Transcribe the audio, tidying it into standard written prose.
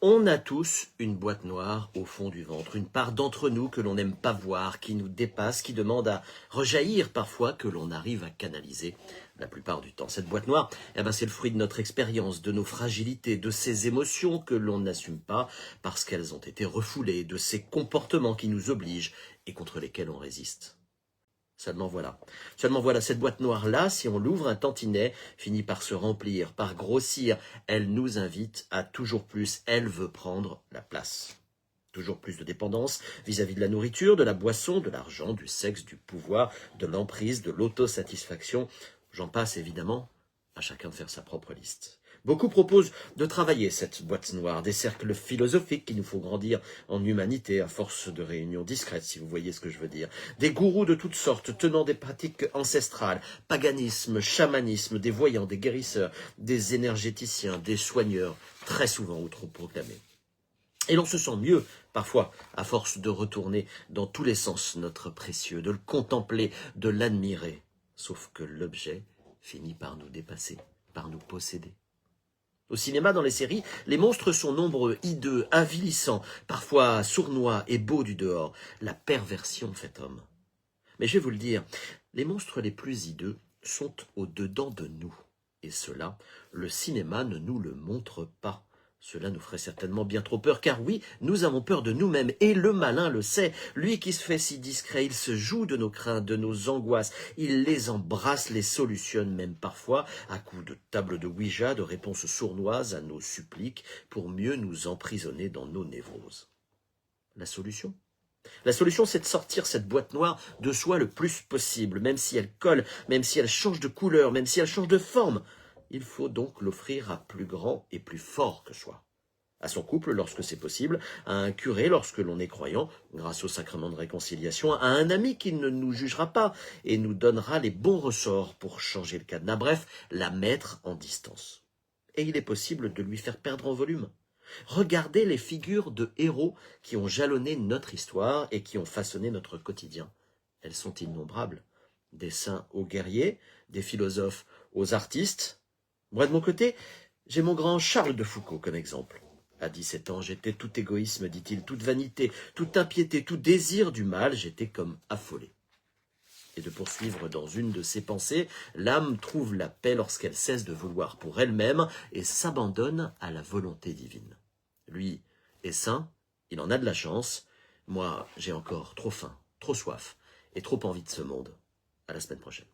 On a tous une boîte noire au fond du ventre, une part d'entre nous que l'on n'aime pas voir, qui nous dépasse, qui demande à rejaillir parfois, que l'on arrive à canaliser la plupart du temps. Cette boîte noire, c'est le fruit de notre expérience, de nos fragilités, de ces émotions que l'on n'assume pas parce qu'elles ont été refoulées, de ces comportements qui nous obligent et contre lesquels on résiste. Seulement voilà, cette boîte noire-là, si on l'ouvre un tantinet, finit par se remplir, par grossir. Elle nous invite à toujours plus, elle veut prendre la place. Toujours plus de dépendance vis-à-vis de la nourriture, de la boisson, de l'argent, du sexe, du pouvoir, de l'emprise, de l'autosatisfaction. J'en passe évidemment, à chacun de faire sa propre liste. Beaucoup proposent de travailler cette boîte noire, des cercles philosophiques qui nous font grandir en humanité à force de réunions discrètes, si vous voyez ce que je veux dire. Des gourous de toutes sortes, tenant des pratiques ancestrales, paganisme, chamanisme, des voyants, des guérisseurs, des énergéticiens, des soigneurs, très souvent autoproclamés. Et l'on se sent mieux, parfois, à force de retourner dans tous les sens notre précieux, de le contempler, de l'admirer. Sauf que l'objet finit par nous dépasser, par nous posséder. Au cinéma, dans les séries, les monstres sont nombreux, hideux, avilissants, parfois sournois et beaux du dehors. La perversion fait homme. Mais je vais vous le dire, les monstres les plus hideux sont au-dedans de nous. Et cela, le cinéma ne nous le montre pas. Cela nous ferait certainement bien trop peur, car oui, nous avons peur de nous-mêmes, et le malin le sait. Lui qui se fait si discret, il se joue de nos craintes, de nos angoisses, il les embrasse, les solutionne même parfois, à coups de table de Ouija, de réponses sournoises à nos suppliques, pour mieux nous emprisonner dans nos névroses. La solution ? La solution, c'est de sortir cette boîte noire de soi le plus possible, même si elle colle, même si elle change de couleur, même si elle change de forme. Il faut donc l'offrir à plus grand et plus fort que soi. À son couple, lorsque c'est possible, à un curé, lorsque l'on est croyant, grâce au sacrement de réconciliation, à un ami qui ne nous jugera pas et nous donnera les bons ressorts pour changer le cadenas. Bref, la mettre en distance. Et il est possible de lui faire perdre en volume. Regardez les figures de héros qui ont jalonné notre histoire et qui ont façonné notre quotidien. Elles sont innombrables. Des saints aux guerriers, des philosophes aux artistes. Moi, de mon côté, j'ai mon grand Charles de Foucault comme exemple. À 17 ans, j'étais tout égoïsme, dit-il, toute vanité, toute impiété, tout désir du mal, j'étais comme affolé. Et de poursuivre dans une de ses pensées, l'âme trouve la paix lorsqu'elle cesse de vouloir pour elle-même et s'abandonne à la volonté divine. Lui est saint, il en a de la chance. Moi, j'ai encore trop faim, trop soif et trop envie de ce monde. À la semaine prochaine.